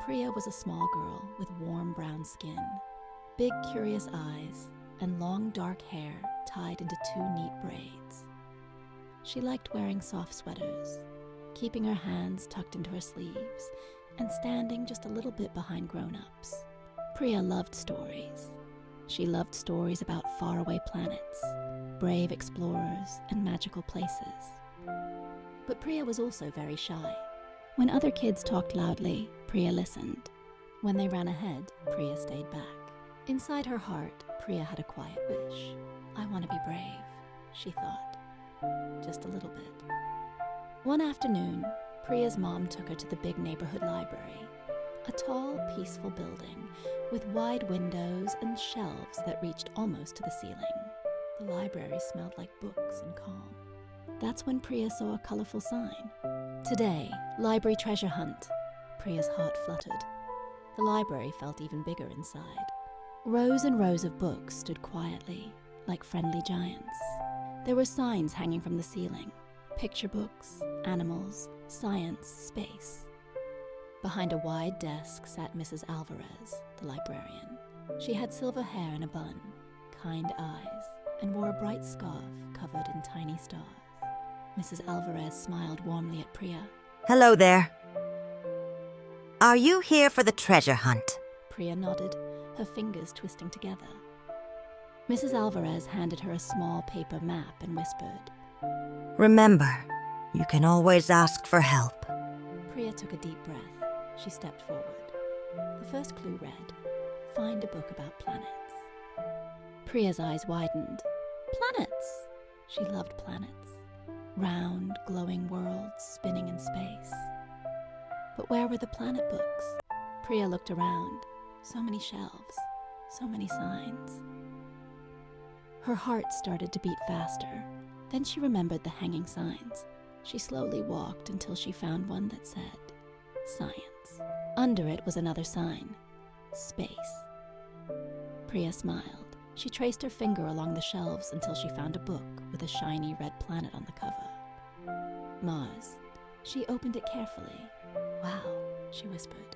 Priya was a small girl with warm brown skin, big curious eyes, and long dark hair tied into two neat braids. She liked wearing soft sweaters, keeping her hands tucked into her sleeves, and standing just a little bit behind grown-ups. Priya loved stories. She loved stories about faraway planets, brave explorers, and magical places. But Priya was also very shy. When other kids talked loudly, Priya listened. When they ran ahead, Priya stayed back. Inside her heart, Priya had a quiet wish. I want to be brave, she thought. Just a little bit. One afternoon, Priya's mom took her to the big neighborhood library, a tall, peaceful building with wide windows and shelves that reached almost to the ceiling. The library smelled like books and calm. That's when Priya saw a colorful sign. Today, library treasure hunt. Priya's heart fluttered. The library felt even bigger inside. Rows and rows of books stood quietly, like friendly giants. There were signs hanging from the ceiling. Picture books, animals, science, space. Behind a wide desk sat Mrs. Alvarez, the librarian. She had silver hair in a bun, kind eyes, and wore a bright scarf covered in tiny stars. Mrs. Alvarez smiled warmly at Priya. Hello there. Are you here for the treasure hunt? Priya nodded, her fingers twisting together. Mrs. Alvarez handed her a small paper map and whispered, Remember, you can always ask for help. Priya took a deep breath. She stepped forward. The first clue read, Find a book about planets. Priya's eyes widened. Planets! She loved planets. Round, glowing worlds spinning in space. But where were the planet books? Priya looked around. So many shelves. So many signs. Her heart started to beat faster. Then she remembered the hanging signs. She slowly walked until she found one that said, Science. Under it was another sign, Space. Priya smiled. She traced her finger along the shelves until she found a book with a shiny red planet on the cover. Mars. She opened it carefully. Wow, she whispered.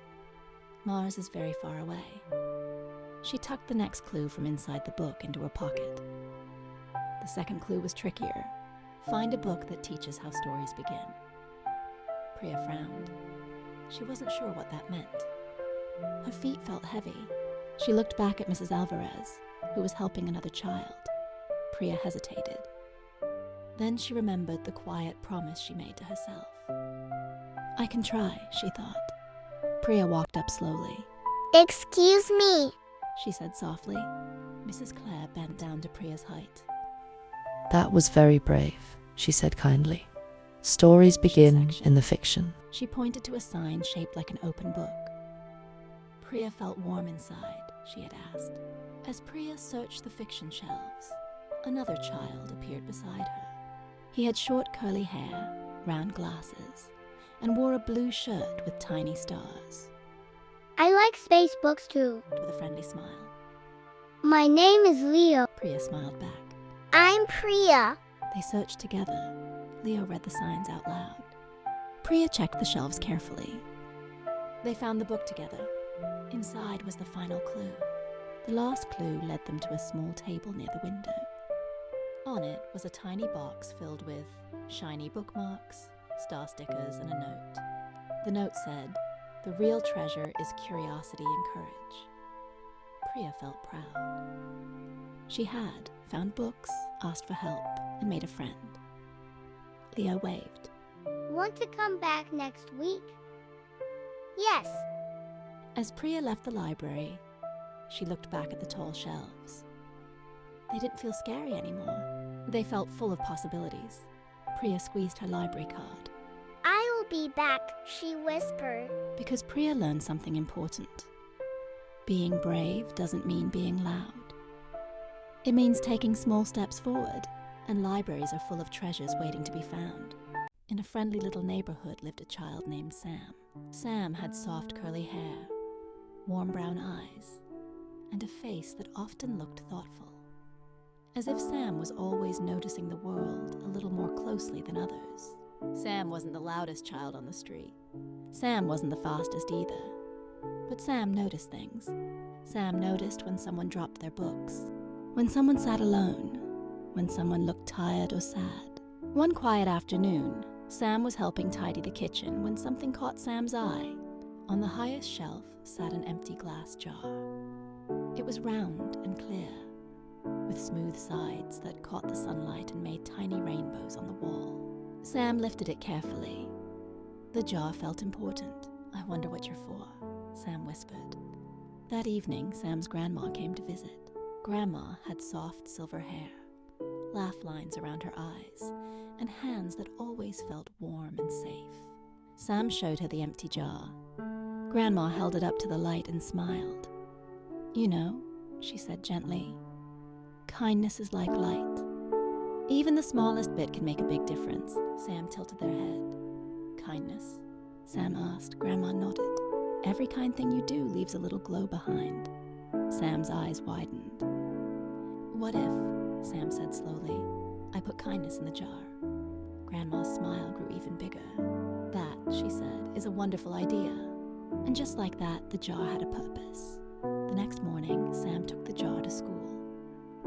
Mars is very far away. She tucked the next clue from inside the book into her pocket. The second clue was trickier. Find a book that teaches how stories begin. Priya frowned. She wasn't sure what that meant. Her feet felt heavy. She looked back at Mrs. Alvarez, who was helping another child. Priya hesitated. Then she remembered the quiet promise she made to herself. I can try, she thought. Priya walked up slowly. Excuse me, She said softly. Mrs. Clare bent down to Priya's height. That was very brave, she said kindly. Stories begin in the fiction. She pointed to a sign shaped like an open book. Priya felt warm inside, she had asked. As Priya searched the fiction shelves, another child appeared beside her. He had short curly hair, round glasses, and wore a blue shirt with tiny stars. I like space books too. With a friendly smile. My name is Leo. Priya smiled back. I'm Priya. They searched together. Leo read the signs out loud. Priya checked the shelves carefully. They found the book together. Inside was the final clue. The last clue led them to a small table near the window. On it was a tiny box filled with shiny bookmarks, star stickers, and a note. The note said, "The real treasure is curiosity and courage." Priya felt proud. She had found books, asked for help, and made a friend. Leo waved. Want to come back next week? Yes. As Priya left the library, she looked back at the tall shelves. They didn't feel scary anymore. They felt full of possibilities. Priya squeezed her library card. I'll be back, she whispered. Because Priya learned something important. Being brave doesn't mean being loud. It means taking small steps forward, and libraries are full of treasures waiting to be found. In a friendly little neighborhood lived a child named Sam. Sam had soft curly hair, warm brown eyes, and a face that often looked thoughtful. As if Sam was always noticing the world a little more closely than others. Sam wasn't the loudest child on the street. Sam wasn't the fastest either. But Sam noticed things. Sam noticed when someone dropped their books, when someone sat alone, when someone looked tired or sad. One quiet afternoon, Sam was helping tidy the kitchen when something caught Sam's eye. On the highest shelf sat an empty glass jar. It was round and clear, with smooth sides that caught the sunlight and made tiny rainbows on the wall. Sam lifted it carefully. The jar felt important. "I wonder what you're for," Sam whispered. That evening, Sam's grandma came to visit. Grandma had soft silver hair, laugh lines around her eyes, and hands that always felt warm and safe. Sam showed her the empty jar. Grandma held it up to the light and smiled. "You know," she said gently, "kindness is like light. Even the smallest bit can make a big difference." Sam tilted their head. "Kindness?" Sam asked. Grandma nodded. "Every kind thing you do leaves a little glow behind." Sam's eyes widened. "What if," Sam said slowly, "I put kindness in the jar?" Grandma's smile grew even bigger. "That," she said, "is a wonderful idea." And just like that, the jar had a purpose. The next morning, Sam took the jar to school.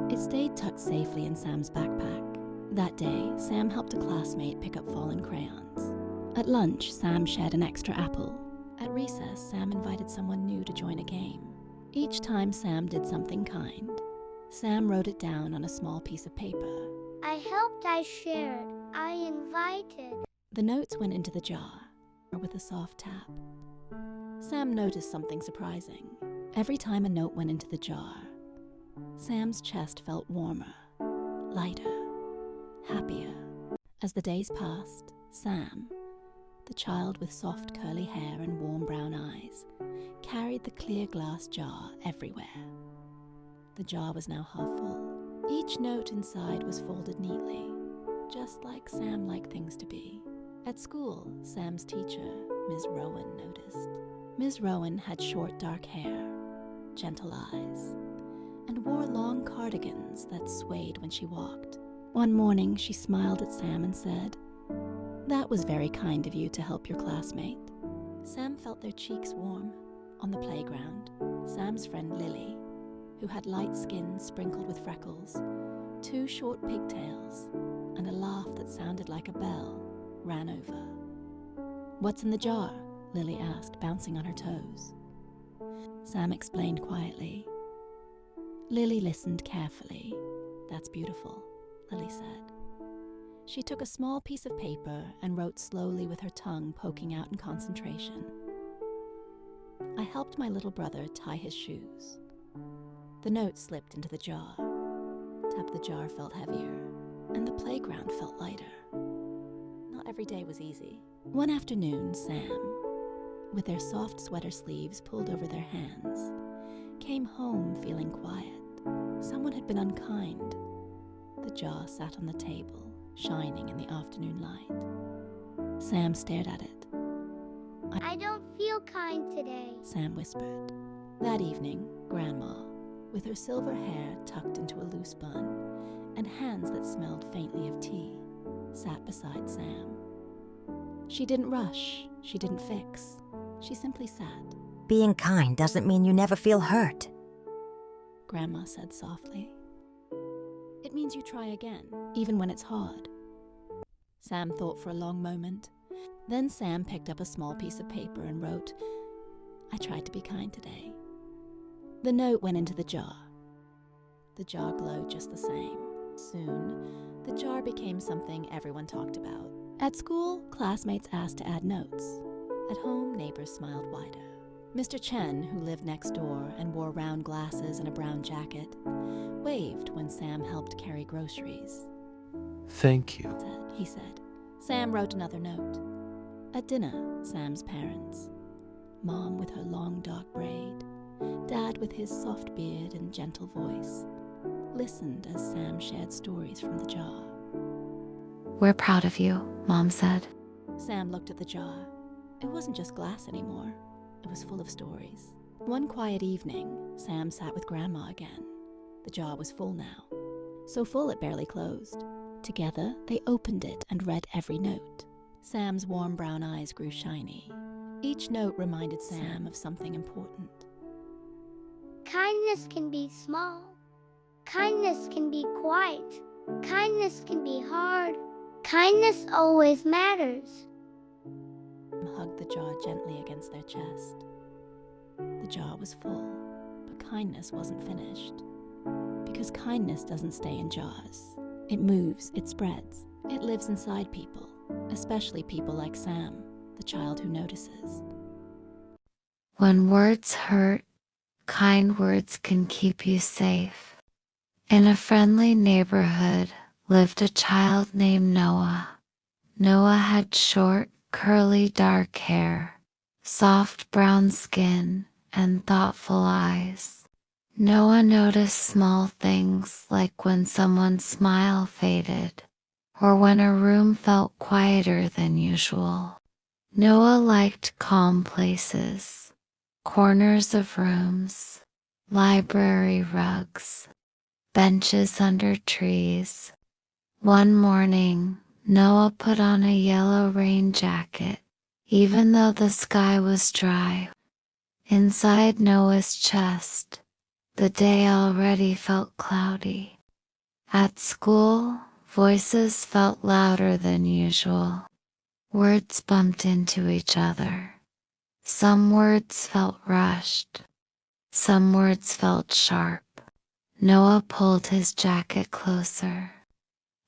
It stayed tucked safely in Sam's backpack. That day, Sam helped a classmate pick up fallen crayons. At lunch, Sam shared an extra apple. At recess, Sam invited someone new to join a game. Each time Sam did something kind, Sam wrote it down on a small piece of paper. I helped, I shared, I invited. The notes went into the jar, with a soft tap. Sam noticed something surprising. Every time a note went into the jar, Sam's chest felt warmer, lighter, happier. As the days passed, Sam, the child with soft curly hair and warm brown eyes, carried the clear glass jar everywhere. The jar was now half full. Each note inside was folded neatly, just like Sam liked things to be. At school, Sam's teacher, Ms. Rowan, noticed. Ms. Rowan had short dark hair, gentle eyes, and wore long cardigans that swayed when she walked. One morning, she smiled at Sam and said, "That was very kind of you to help your classmate." Sam felt their cheeks warm. On the playground, Sam's friend Lily, who had light skin sprinkled with freckles, 2 short pigtails, and a laugh that sounded like a bell, ran over. "What's in the jar?" Lily asked, bouncing on her toes. Sam explained quietly. Lily listened carefully. "That's beautiful," Lily said. She took a small piece of paper and wrote slowly with her tongue poking out in concentration. "I helped my little brother tie his shoes." The note slipped into the jar. Tap the jar felt heavier, and the playground felt lighter. Not every day was easy. One afternoon, Sam, with their soft sweater sleeves pulled over their hands, came home feeling quiet. Someone had been unkind. The jar sat on the table, shining in the afternoon light. Sam stared at it. I don't feel kind today. Sam whispered. That evening, Grandma, with her silver hair tucked into a loose bun and hands that smelled faintly of tea, sat beside Sam. She didn't rush, she didn't fix, she simply sat. Being kind doesn't mean you never feel hurt. Grandma said softly. It means you try again, even when it's hard. Sam thought for a long moment. Then Sam picked up a small piece of paper and wrote, "I tried to be kind today." The note went into the jar. The jar glowed just the same. Soon, the jar became something everyone talked about. At school, classmates asked to add notes. At home, neighbors smiled wider. Mr. Chen, who lived next door and wore round glasses and a brown jacket, waved when Sam helped carry groceries. Thank you. He said. Sam wrote another note. At dinner, Sam's parents, Mom with her long dark braid, Dad with his soft beard and gentle voice, listened as Sam shared stories from the jar. "We're proud of you," Mom said. Sam looked at the jar. It wasn't just glass anymore. It was full of stories. One quiet evening, Sam sat with Grandma again. The jar was full now, so full it barely closed. Together, they opened it and read every note. Sam's warm brown eyes grew shiny. Each note reminded Sam of something important. Kindness can be small. Kindness can be quiet. Kindness can be hard. Kindness always matters. Sam hugged the jar gently against their chest. The jar was full, but kindness wasn't finished. Because kindness doesn't stay in jars. It moves, it spreads, it lives inside people, especially people like Sam, the child who notices. When words hurt, kind words can keep you safe. In a friendly neighborhood lived a child named Noah. Noah had short, curly dark hair, soft brown skin, and thoughtful eyes. Noah noticed small things like when someone's smile faded, or when a room felt quieter than usual. Noah liked calm places, corners of rooms, library rugs, benches under trees. One morning, Noah put on a yellow rain jacket, even though the sky was dry. Inside Noah's chest, the day already felt cloudy. At school, voices felt louder than usual. Words bumped into each other. Some words felt rushed. Some words felt sharp. Noah pulled his jacket closer.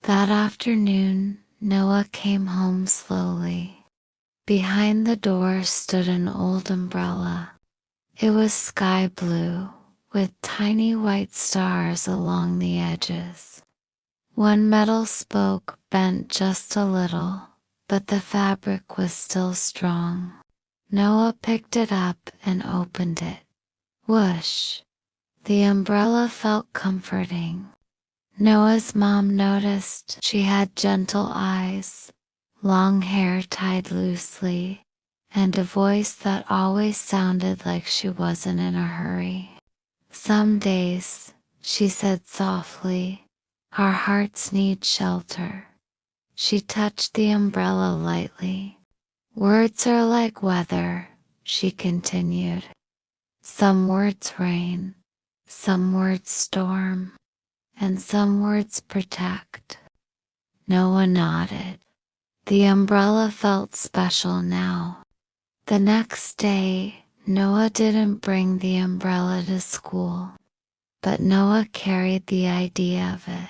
That afternoon, Noah came home slowly. Behind the door stood an old umbrella. It was sky blue, with tiny white stars along the edges. One metal spoke bent just a little, but the fabric was still strong. Noah picked it up and opened it. Whoosh! The umbrella felt comforting. Noah's mom noticed she had gentle eyes, long hair tied loosely, and a voice that always sounded like she wasn't in a hurry. Some days, she said softly, our hearts need shelter. She touched the umbrella lightly. Words are like weather, she continued. Some words rain, some words storm, and some words protect. Noah nodded. The umbrella felt special now. The next day, Noah didn't bring the umbrella to school, but Noah carried the idea of it.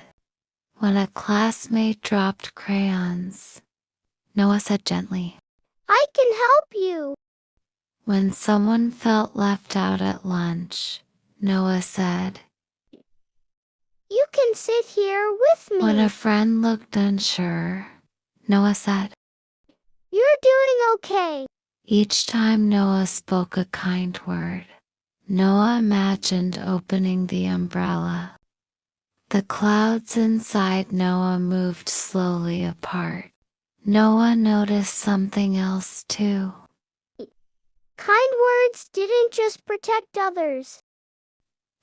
When a classmate dropped crayons, Noah said gently, I can help you. when someone felt left out at lunch, Noah said, You can sit here with me. when a friend looked unsure, Noah said, You're doing okay. each time Noah spoke a kind word, Noah imagined opening the umbrella. The clouds inside Noah moved slowly apart. Noah noticed something else too. Kind words didn't just protect others.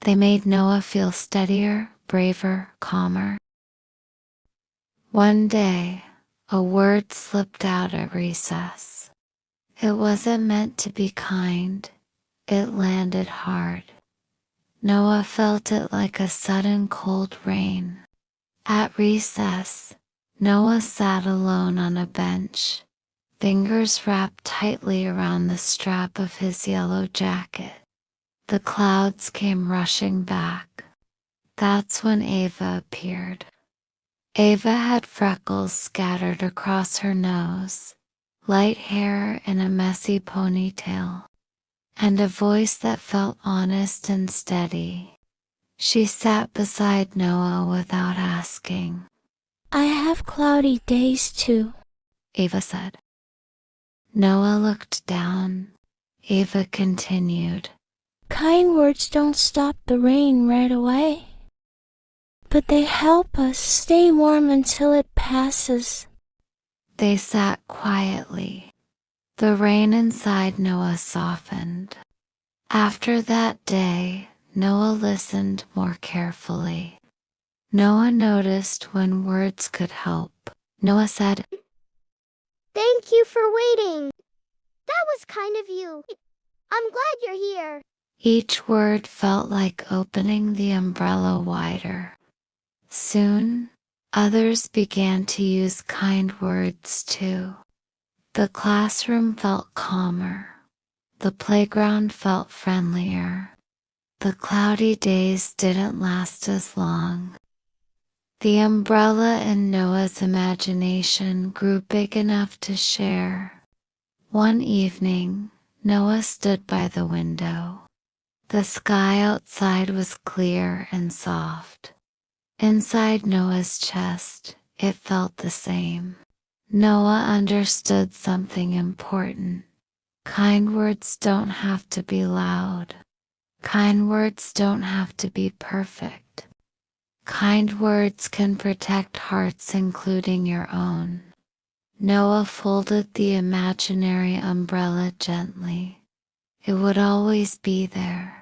They made Noah feel steadier, braver, calmer. One day, a word slipped out at recess. It wasn't meant to be kind. It landed hard. Noah felt it like a sudden cold rain. At recess, Noah sat alone on a bench, fingers wrapped tightly around the strap of his yellow jacket. The clouds came rushing back. That's when Ava appeared. Ava had freckles scattered across her nose, light hair in a messy ponytail, and a voice that felt honest and steady. She sat beside Noah without asking. I have cloudy days too. Ava said. Noah looked down. Ava continued. Kind words don't stop the rain right away, but they help us stay warm until it passes. They sat quietly. The rain inside Noah softened. After that day, Noah listened more carefully. Noah noticed when words could help. Noah said, Thank you for waiting. That was kind of you. I'm glad you're here. Each word felt like opening the umbrella wider. Soon, others began to use kind words too. The classroom felt calmer. The playground felt friendlier. The cloudy days didn't last as long. The umbrella in Noah's imagination grew big enough to share. One evening, Noah stood by the window. The sky outside was clear and soft. Inside Noah's chest, it felt the same. Noah understood something important. Kind words don't have to be loud. Kind words don't have to be perfect. Kind words can protect hearts, including your own. Noah folded the imaginary umbrella gently. It would always be there.